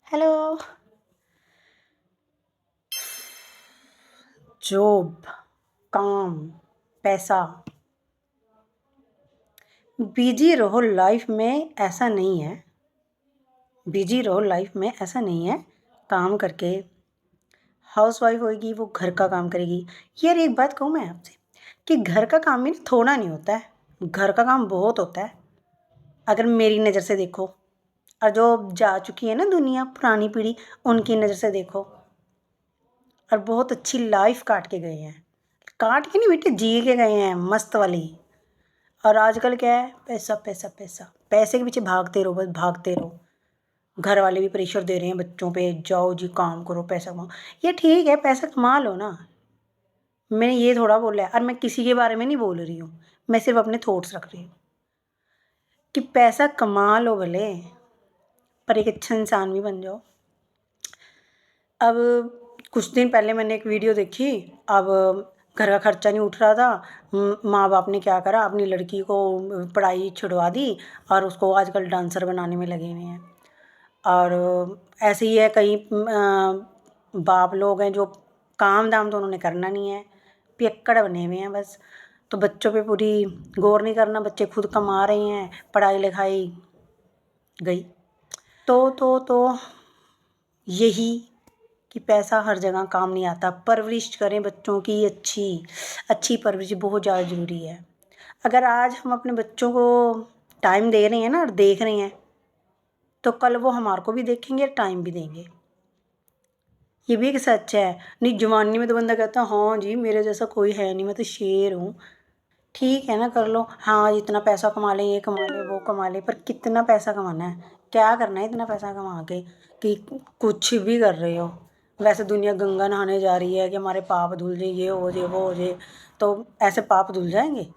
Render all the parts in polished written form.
Hello. Job, काम, पैसा, busy रहो लाइफ में ऐसा नहीं है। बिजी रहो लाइफ में ऐसा नहीं है। काम करके हाउसवाइफ होएगी वो घर का काम करेगी। यार एक बात कहूँ मैं आपसे कि घर का काम भी थोड़ा नहीं होता है, घर का काम बहुत होता है। अगर मेरी नज़र से देखो और जो जा चुकी है ना दुनिया पुरानी पीढ़ी, उनकी नज़र से देखो और बहुत अच्छी लाइफ काट के गए हैं। काट के नहीं बेटे, जी के गए हैं मस्त वाली। और आजकल क्या है, पैसा पैसा पैसा, पैसे के पीछे भागते रहो, बस भागते रहो। घर वाले भी प्रेशर दे रहे हैं बच्चों पे, जाओ जी काम करो पैसा कमाओ। ये ठीक है, पैसा कमा लो ना, मैंने ये थोड़ा बोला है। और मैं किसी के बारे में नहीं बोल रही हूँ, मैं सिर्फ अपने थॉट्स रख रही हूँ कि पैसा कमा लो भले, पर एक अच्छा इंसान भी बन जाओ। अब कुछ दिन पहले मैंने एक वीडियो देखी। अब घर का खर्चा नहीं उठ रहा था, माँ बाप ने क्या करा, अपनी लड़की को पढ़ाई छुड़वा दी और उसको आजकल डांसर बनाने में लगे हुए हैं। और ऐसे ही है, कई बाप लोग हैं जो काम दाम तो उन्होंने करना नहीं है, पियक्कड़ बने हुए हैं बस। तो बच्चों पे पूरी गौर नहीं करना, बच्चे खुद कमा रहे हैं, पढ़ाई लिखाई गई। तो यही कि पैसा हर जगह काम नहीं आता। परवरिश करें बच्चों की, अच्छी अच्छी परवरिश बहुत ज़्यादा ज़रूरी है। अगर आज हम अपने बच्चों को टाइम दे रहे हैं ना और देख रहे हैं, तो कल वो हमारे को भी देखेंगे और टाइम भी देंगे। ये भी एक सच है। नहीं जवानी में तो बंदा कहता है हाँ जी मेरे जैसा कोई है नहीं, मैं तो शेर हूँ। ठीक है ना, कर लो, हाँ इतना पैसा कमा ले, ये कमा ले, वो कमा ले, पर कितना पैसा कमाना है, क्या करना है इतना पैसा कमा के कि कुछ भी कर रहे हो। वैसे दुनिया गंगा नहाने जा रही है कि हमारे पाप धुल जाए, ये हो जाए वो हो जाए। तो ऐसे पाप धुल जाएंगे?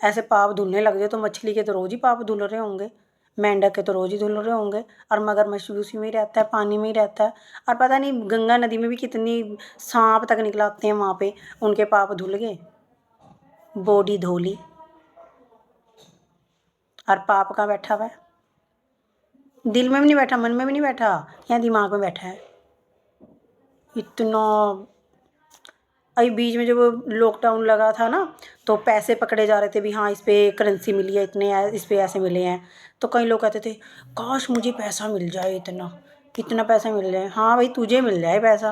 ऐसे पाप धुलने लग जाए तो मछली के तो रोज़ ही पाप धुल रहे होंगे, मेंढक के तो रोज़ ही धुल रहे होंगे, और मगरमच्छ भी उसी में ही रहता है, पानी में ही रहता है। और पता नहीं गंगा नदी में भी कितनी सांप तक निकलाते हैं वहाँ पे, उनके पाप धुल गए, बॉडी धोली, और पाप कहाँ बैठा हुआ है? दिल में भी नहीं बैठा, मन में भी नहीं बैठा, यहाँ दिमाग में बैठा है। इतना अभी बीच में जब लॉकडाउन लगा था ना, तो पैसे पकड़े जा रहे थे भी, हाँ इस पे करेंसी मिली है इतने, इस पे ऐसे मिले हैं। तो कई लोग कहते थे काश मुझे पैसा मिल जाए, इतना इतना पैसा मिल जाए। हाँ भाई तुझे मिल जाए पैसा,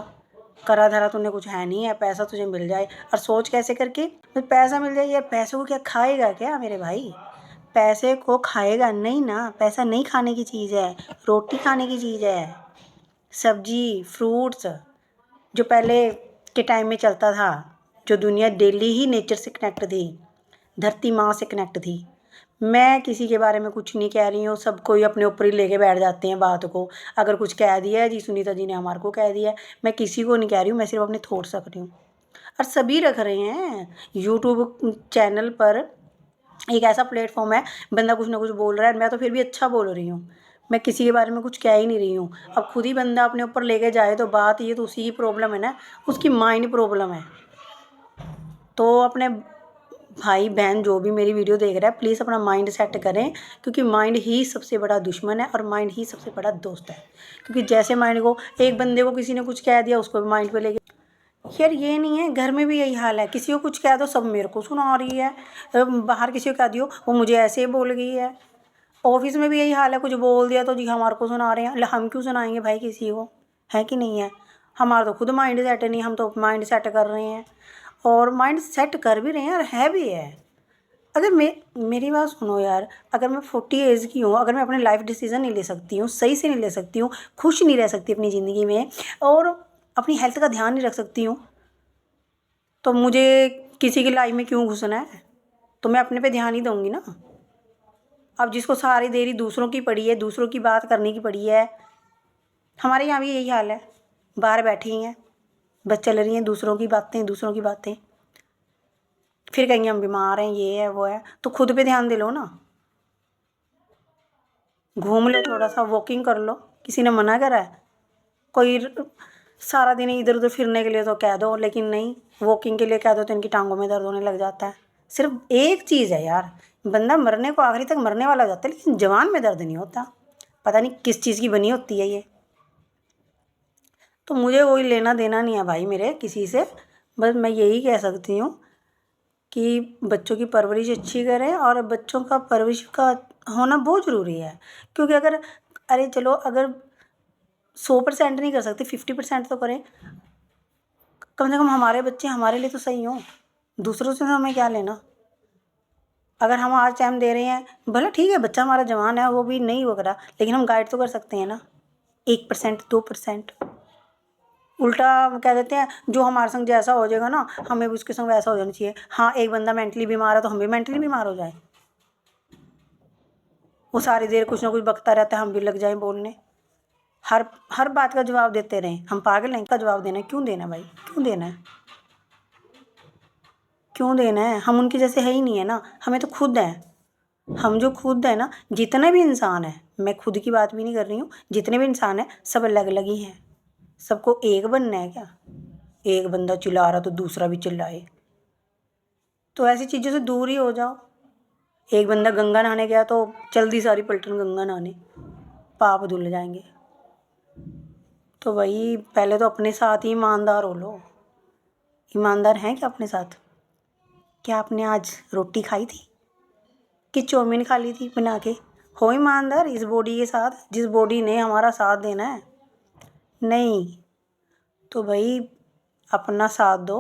करा धरा तूने कुछ है नहीं है, पैसा तुझे मिल जाए। और सोच कैसे करके तो पैसा मिल जाए। यार पैसे को क्या खाएगा क्या मेरे भाई? पैसे को खाएगा नहीं ना, पैसा नहीं खाने की चीज़ है, रोटी खाने की चीज़ है, सब्जी फ्रूट्स, जो पहले के टाइम में चलता था, जो दुनिया डेली ही नेचर से कनेक्ट थी, धरती माँ से कनेक्ट थी। मैं किसी के बारे में कुछ नहीं कह रही हूँ, सब कोई अपने ऊपर ही लेके बैठ जाते हैं बात को। अगर कुछ कह दिया है जी, सुनीता जी ने हमारे को कह दिया है, मैं किसी को नहीं कह रही हूँ, मैं सिर्फ अपने थॉट्स रख रही हूँ। और सभी रख रहे हैं। यूट्यूब चैनल पर एक ऐसा प्लेटफॉर्म है, बंदा कुछ ना कुछ बोल रहा है, मैं तो फिर भी अच्छा बोल रही हूँ, मैं किसी के बारे में कुछ कह ही नहीं रही हूँ। अब खुद ही बंदा अपने ऊपर लेके जाए तो बात ये तो उसी की प्रॉब्लम है ना, उसकी माइंड प्रॉब्लम है। तो अपने भाई बहन जो भी मेरी वीडियो देख रहा है, प्लीज़ अपना माइंड सेट करें, क्योंकि माइंड ही सबसे बड़ा दुश्मन है और माइंड ही सबसे बड़ा दोस्त है। क्योंकि जैसे माइंड को, एक बंदे को किसी ने कुछ कह दिया, उसको भी माइंड पे लेके। यार ये नहीं है, घर में भी यही हाल है, किसी को कुछ कह दो सब मेरे को सुना रही है, बाहर किसी को कह दियो वो मुझे ऐसे ही बोल गई है, ऑफिस में भी यही हाल है, कुछ बोल दिया तो जी हमारे को सुना रहे हैं। हम क्यों सुनाएंगे भाई किसी को, है कि नहीं है? हमारा तो खुद माइंड सेट नहीं, हम तो माइंड सेट कर रहे हैं, और माइंड सेट कर भी रहे हैं और है भी है। अगर मेरी बात सुनो यार, अगर मैं 40 एज की हूँ, अगर मैं अपने लाइफ डिसीजन नहीं ले सकती हूँ, सही से नहीं ले सकती हूँ, खुश नहीं रह सकती अपनी ज़िंदगी में, और अपनी हेल्थ का ध्यान नहीं रख सकती हूँ, तो मुझे किसी की लाइफ में क्यों घुसना है? तो मैं अपने पे ध्यान ही दूंगी ना। अब जिसको सारी देरी दूसरों की पड़ी है, दूसरों की बात करने की पड़ी है, हमारे यहाँ भी यही हाल है, बाहर बैठी हैं बस चल रही हैं दूसरों की बातें, दूसरों की बातें, फिर कहेंगे हम बीमार हैं, ये है वो है। तो खुद पे ध्यान दे लो ना, घूम लो, थोड़ा सा वॉकिंग कर लो, किसी ने मना करा है? कोई सारा दिन इधर उधर फिरने के लिए तो कह दो, लेकिन नहीं, वॉकिंग के लिए कह दो तो इनकी टांगों में दर्द होने लग जाता है। सिर्फ एक चीज़ है यार, बंदा मरने को आखिरी तक मरने वाला हो जाता है, लेकिन जवान में दर्द नहीं होता। पता नहीं किस चीज़ की बनी होती है ये। तो मुझे कोई लेना देना नहीं है भाई मेरे किसी से। बस मैं यही कह सकती हूँ कि बच्चों की परवरिश अच्छी करें, और बच्चों का परवरिश का होना बहुत ज़रूरी है। क्योंकि अगर अरे चलो अगर 100% नहीं कर सकते, 50% तो करें। कम से कम हमारे बच्चे हमारे लिए तो सही हों, दूसरों से हमें क्या लेना। अगर हम आज टाइम दे रहे हैं, भले ठीक है बच्चा हमारा जवान है, वो भी नहीं वो करा, लेकिन हम गाइड तो कर सकते हैं ना। 1% 2%। उल्टा कह देते हैं जो हमारे संग जैसा हो जाएगा ना, हमें भी उसके संग वैसा हो जाना चाहिए। हाँ, एक बंदा मेंटली बीमार है तो हम भी मेंटली बीमार हो जाए। वो सारी देर कुछ ना कुछ बकता रहता है, हम भी लग जाए बोलने। हर बात का जवाब देते रहें, हम पागल हैं का जवाब देना है? क्यों देना है भाई, क्यों देना है, क्यों देना है? हम उनके जैसे है ही नहीं है ना, हमें तो खुद है। हम जो खुद है ना, जितने भी इंसान हैं, मैं खुद की बात भी नहीं कर रही हूँ, जितने भी इंसान हैं सब अलग अलग ही हैं। सबको एक बनना है क्या? एक बंदा चिल्ला रहा तो दूसरा भी चिल्लाए? तो ऐसी चीज़ों से दूर ही हो जाओ। एक बंदा गंगा नहाने गया तो जल्दी सारी पलटन गंगा नहाने, पाप धुल जाएंगे। तो भाई पहले तो अपने साथ ही ईमानदार हो लो। ईमानदार हैं क्या अपने साथ? क्या आपने आज रोटी खाई थी कि चाउमीन खा ली थी बना के? हो ईमानदार इस बॉडी के साथ, जिस बॉडी ने हमारा साथ देना है। नहीं तो भाई अपना साथ दो,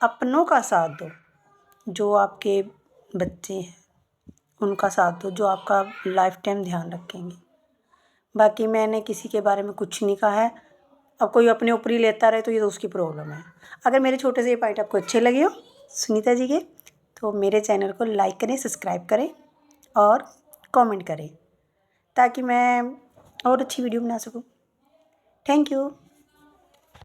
अपनों का साथ दो। जो आपके बच्चे हैं उनका साथ दो, जो आपका लाइफ टाइम ध्यान रखेंगे। बाकी मैंने किसी के बारे में कुछ नहीं कहा है। अब कोई अपने ऊपर ही लेता रहे तो ये तो उसकी प्रॉब्लम है। अगर मेरे छोटे से ये पॉइंट आपको अच्छे लगे हो सुनीता जी के, तो मेरे चैनल को लाइक करें, सब्सक्राइब करें और कमेंट करें, ताकि मैं और अच्छी वीडियो बना सकूं। Thank you.